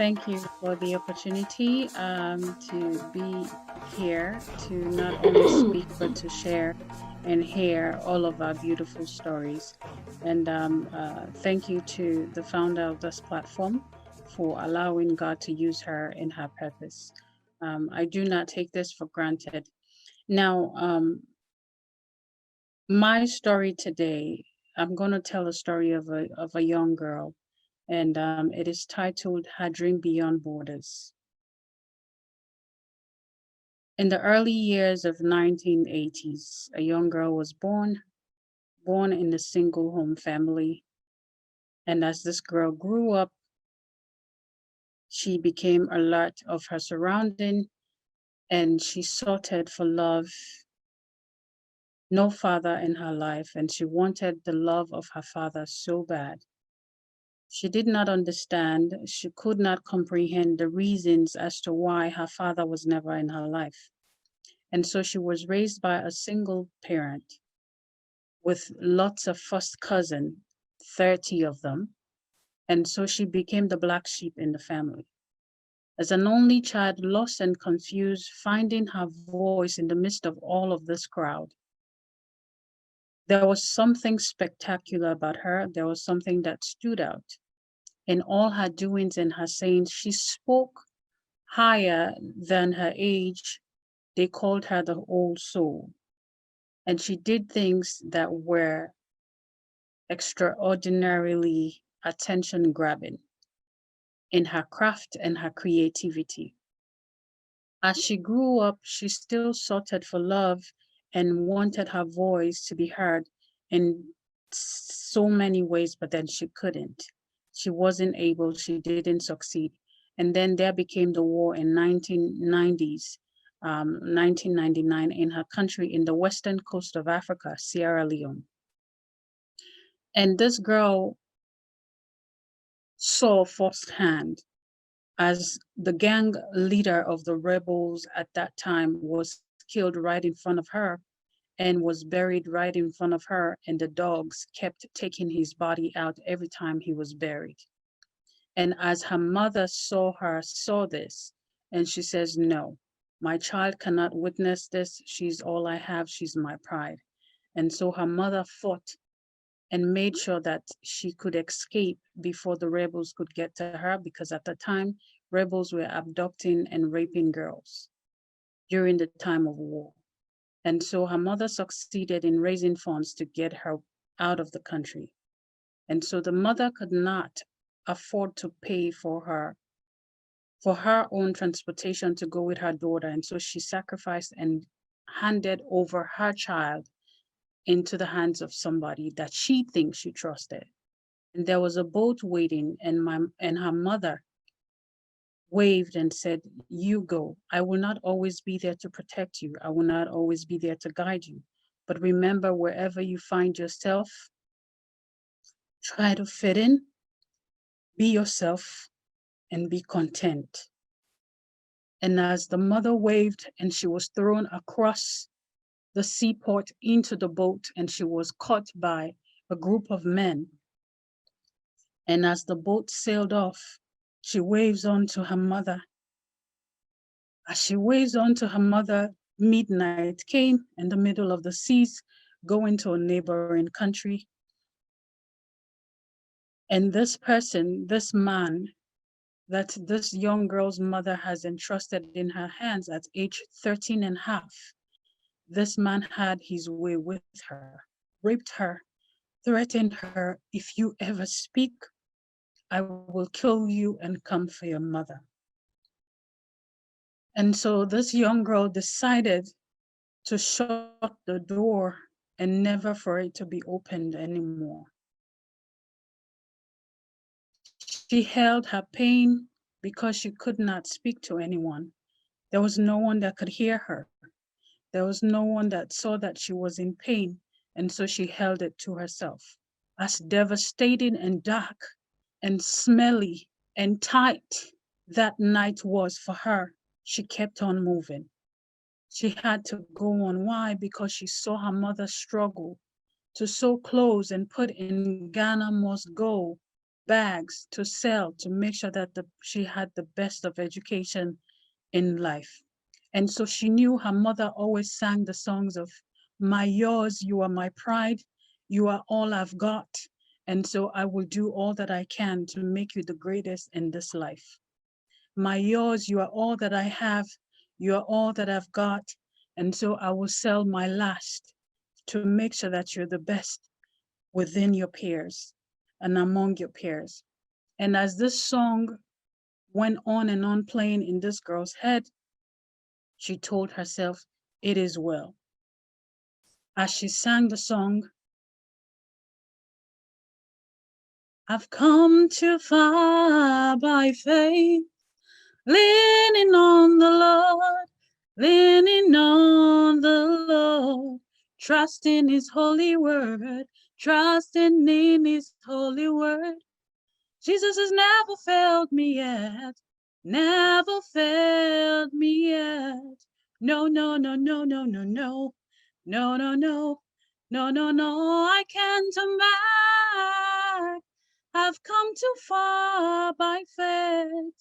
Thank you for the opportunity to be here to not only speak but to share and hear all of our beautiful stories. And thank you to the founder of this platform for allowing God to use her in her purpose. I do not take this for granted. Now, my story today, I'm going to tell a story of a young girl, and it is titled Her Dream Beyond Borders. In the early years of 1980s, a young girl was born in a single home family. And as this girl grew up, she became alert of her surrounding and she sought for love, no father in her life, and she wanted the love of her father so bad. She did not understand, she could not comprehend the reasons as to why her father was never in her life. And so she was raised by a single parent with lots of first cousins, 30 of them. And so she became the black sheep in the family. As an only child, lost and confused, finding her voice in the midst of all of this crowd, there was something spectacular about her. There was something that stood out. In all her doings and her sayings, she spoke higher than her age. They called her the old soul. And she did things that were extraordinarily attention grabbing in her craft and her creativity. As she grew up, she still sought for love and wanted her voice to be heard in so many ways, but then she couldn't. She wasn't able, she didn't succeed. And then there became the war in 1990s, 1999 in her country in the western coast of Africa, Sierra Leone. And this girl saw firsthand as the gang leader of the rebels at that time was killed right in front of her and was buried right in front of her, and the dogs kept taking his body out every time he was buried. And as her mother saw this, and she says, no, my child cannot witness this. She's all I have. She's my pride. And so her mother fought and made sure that she could escape before the rebels could get to her, because at the time, rebels were abducting and raping girls during the time of war. And so her mother succeeded in raising funds to get her out of the country. And so the mother could not afford to pay for her own transportation to go with her daughter. And so she sacrificed and handed over her child into the hands of somebody that she thinks she trusted. And there was a boat waiting, and her mother waved and said, you go. I will not always be there to protect you. I will not always be there to guide you. But remember, wherever you find yourself, try to fit in, be yourself, and be content. And as the mother waved and she was thrown across the seaport into the boat, and she was caught by a group of men. And as the boat sailed off, she waves on to her mother. As she waves on to her mother, midnight came in the middle of the seas, going to a neighboring country. And this person, this man, that this young girl's mother has entrusted in her hands at age 13 and a half, this man had his way with her, raped her, threatened her, if you ever speak, I will kill you and come for your mother. And so this young girl decided to shut the door and never for it to be opened anymore. She held her pain because she could not speak to anyone. There was no one that could hear her. There was no one that saw that she was in pain, and so she held it to herself. As devastating and dark and smelly and tight that night was for her, she kept on moving. She had to go on. Why? Because she saw her mother struggle to sew clothes and put in Ghana must go bags to sell to make sure that she had the best of education in life. And so she knew her mother always sang the songs of my yours, you are my pride, you are all I've got. And so I will do all that I can to make you the greatest in this life. My yours, you are all that I have, you are all that I've got. And so I will sell my last to make sure that you're the best within your peers and among your peers. And as this song went on and on playing in this girl's head, she told herself, it is well. As she sang the song, I've come too far by faith, leaning on the Lord, leaning on the Lord, trusting His holy word, trusting in His holy word. Jesus has never failed me yet, never failed me yet. No, no, no, no, no, no, no, no, no, no, no, no, no, I can't turn back. I've come too far by faith.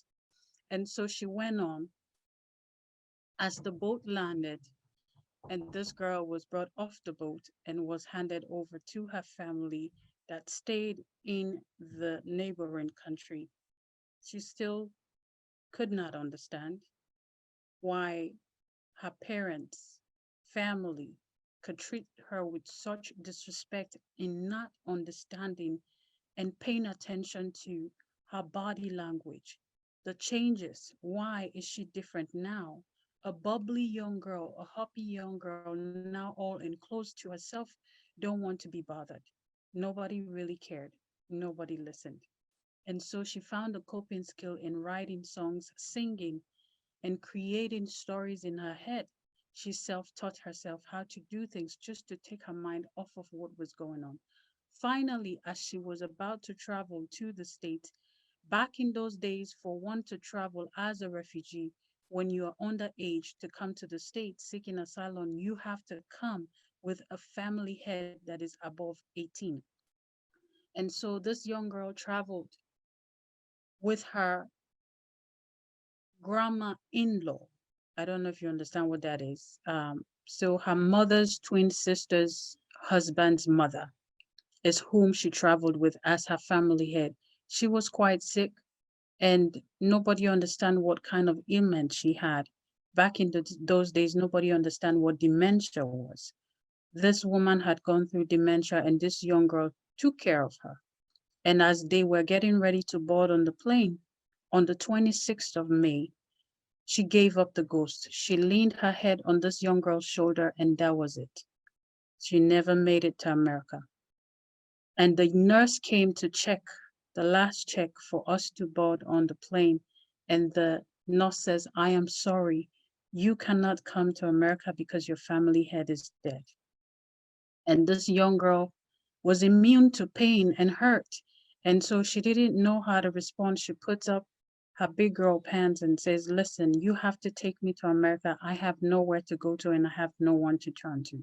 And so she went on. As the boat landed, and this girl was brought off the boat and was handed over to her family that stayed in the neighboring country. She still could not understand why her parents, family could treat her with such disrespect in not understanding and paying attention to her body language, the changes. Why is she different now? A bubbly young girl, a happy young girl, now all enclosed to herself, don't want to be bothered. Nobody really cared. Nobody listened. And so she found a coping skill in writing songs, singing, and creating stories in her head. She self taught herself how to do things just to take her mind off of what was going on. Finally, as she was about to travel to the States, back in those days, for one to travel as a refugee, when you are underage to come to the States seeking asylum, you have to come with a family head that is above 18. And so this young girl traveled with her grandma in law. I don't know if you understand what that is. So her mother's twin sister's husband's mother is whom she traveled with as her family head. She was quite sick, and nobody understand what kind of ailment she had. Back in those days, nobody understand what dementia was. This woman had gone through dementia, and this young girl took care of her. And as they were getting ready to board on the plane on the 26th of May, she gave up the ghost. She leaned her head on this young girl's shoulder, and that was it. She never made it to America. And the nurse came to check, the last check for us to board on the plane. And the nurse says, I am sorry, you cannot come to America because your family head is dead. And this young girl was immune to pain and hurt. And so she didn't know how to respond. She puts up her big girl pants and says, listen, you have to take me to America. I have nowhere to go to and I have no one to turn to.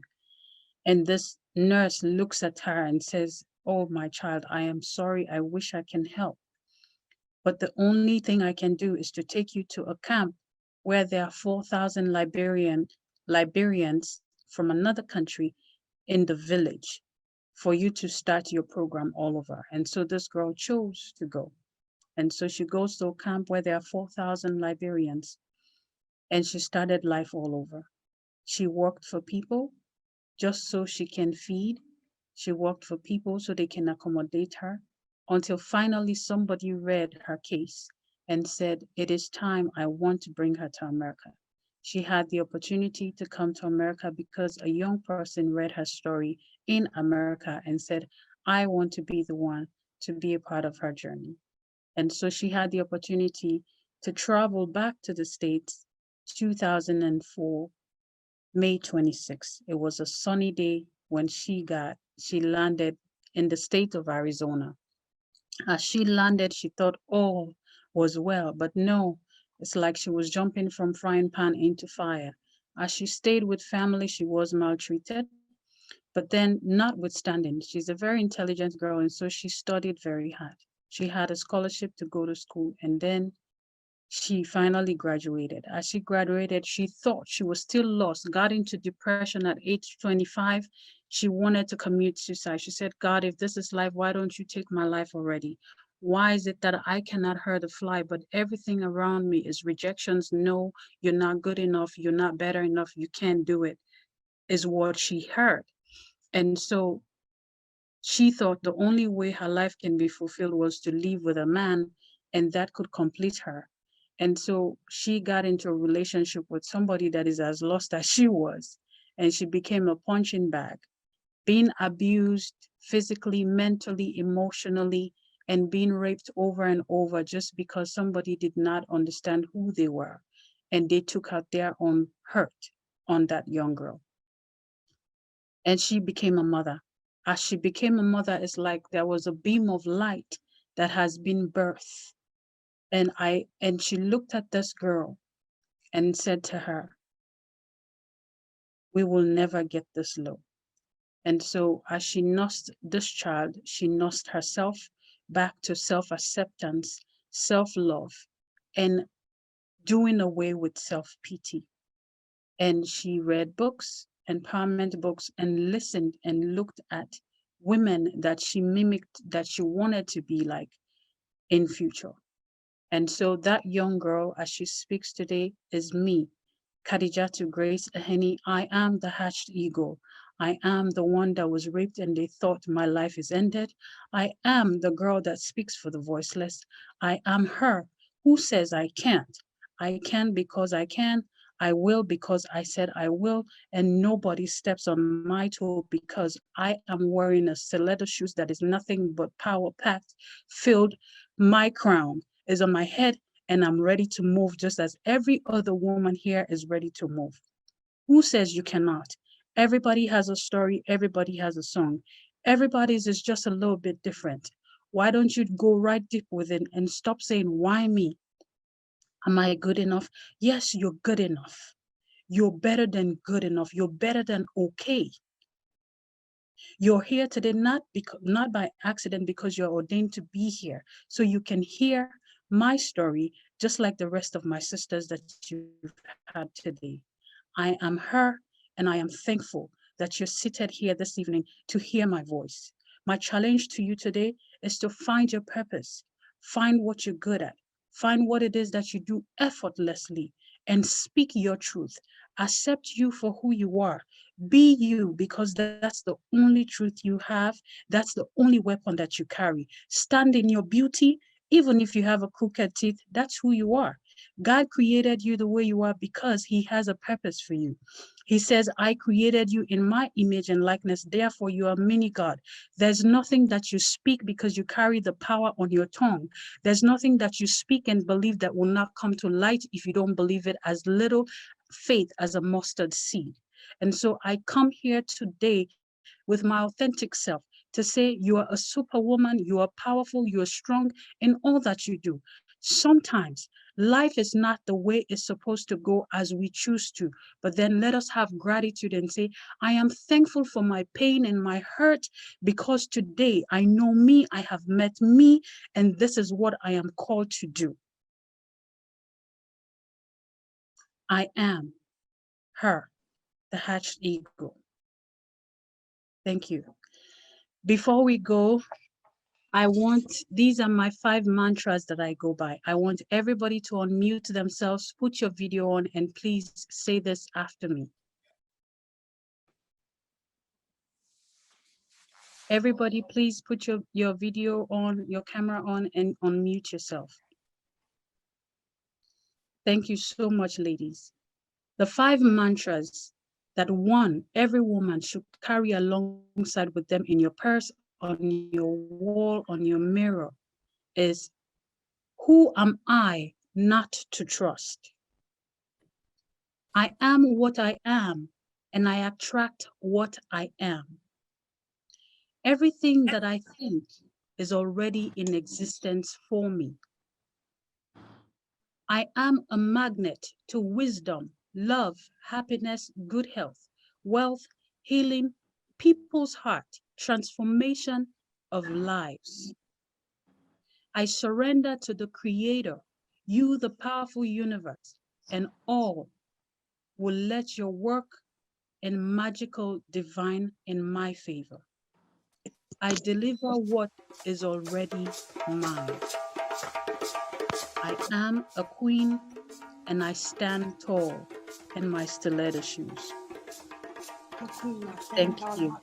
And this nurse looks at her and says, oh, my child, I am sorry. I wish I can help. But the only thing I can do is to take you to a camp where there are 4,000 Liberians from another country in the village for you to start your program all over. And so this girl chose to go. And so she goes to a camp where there are 4,000 Liberians, and she started life all over. She worked for people just so she can feed. She worked for people so they can accommodate her until finally somebody read her case and said, it is time, I want to bring her to America. She had the opportunity to come to America because a young person read her story in America and said, I want to be the one to be a part of her journey. And so she had the opportunity to travel back to the States 2004, May 26th. It was a sunny day when she landed in the state of Arizona. As she landed, she thought all was well, but no, it's like she was jumping from frying pan into fire. As she stayed with family, she was maltreated. But then, notwithstanding, she's a very intelligent girl, and so she studied very hard. She had a scholarship to go to school, and then she finally graduated. As she graduated, she thought she was still lost, got into depression at age 25. She wanted to commit suicide. She said, God, if this is life, why don't you take my life already? Why is it that I cannot hurt a fly, but everything around me is rejections? No, you're not good enough. You're not better enough. You can't do it, is what she heard. And so she thought the only way her life can be fulfilled was to live with a man, and that could complete her. And so she got into a relationship with somebody that is as lost as she was, and she became a punching bag, being abused physically, mentally, emotionally, and being raped over and over just because somebody did not understand who they were. And they took out their own hurt on that young girl. And she became a mother. As she became a mother, it's like there was a beam of light that has been birthed. And she looked at this girl and said to her, we will never get this low. And so as she nursed this child, she nursed herself back to self-acceptance, self-love, and doing away with self-pity. And she read books, empowerment books, and listened and looked at women that she mimicked, that she wanted to be like in future. And so that young girl, as she speaks today, is me, Kadijatu Grace Ahene. I am the hatched eagle. I am the one that was raped and they thought my life is ended. I am the girl that speaks for the voiceless. I am her who says I can't. I can because I can. I will because I said I will. And nobody steps on my toe because I am wearing a stiletto shoes that is nothing but power packed, filled. My crown is on my head and I'm ready to move just as every other woman here is ready to move. Who says you cannot? Everybody has a story, everybody has a song. Everybody's is just a little bit different. Why don't you go right deep within and stop saying, why me? Am I good enough? Yes, you're good enough. You're better than good enough. You're better than okay. You're here today not by accident because you're ordained to be here. So you can hear my story just like the rest of my sisters that you've had today. I am her and I am thankful that you're seated here this evening to hear my voice. My challenge to you today is to find your purpose, find what you're good at, find what it is that you do effortlessly, and speak your truth. Accept you for who you are. Be you because that's the only truth you have. That's the only weapon that you carry. Stand in your beauty, even if you have a crooked teeth, that's who you are. God created you the way you are because he has a purpose for you. He says, I created you in my image and likeness, therefore you are mini God. There's nothing that you speak because you carry the power on your tongue. There's nothing that you speak and believe that will not come to light if you don't believe it as little faith as a mustard seed. And so I come here today with my authentic self to say you are a superwoman, you are powerful, you are strong in all that you do. Sometimes life is not the way it's supposed to go as we choose to, but then let us have gratitude and say, I am thankful for my pain and my hurt because today I know me, I have met me, and this is what I am called to do. I am her, the hatched eagle. Thank you. Before we go, these are my 5 mantras that I go by. I want everybody to unmute themselves, put your video on, and please say this after me. Everybody, please put your video on, your camera on, and unmute yourself. Thank you so much, ladies. The 5 mantras that every woman should carry alongside with them in your purse, on your wall, on your mirror is, who am I not to trust? I am what I am, and I attract what I am. Everything that I think is already in existence for me. I am a magnet to wisdom, love, happiness, good health, wealth, healing, people's heart, transformation of lives. I surrender to the Creator, you, the powerful universe, and all will let your work and magical divine in my favor. I deliver what is already mine. I am a queen and I stand tall in my stiletto shoes. Thank you.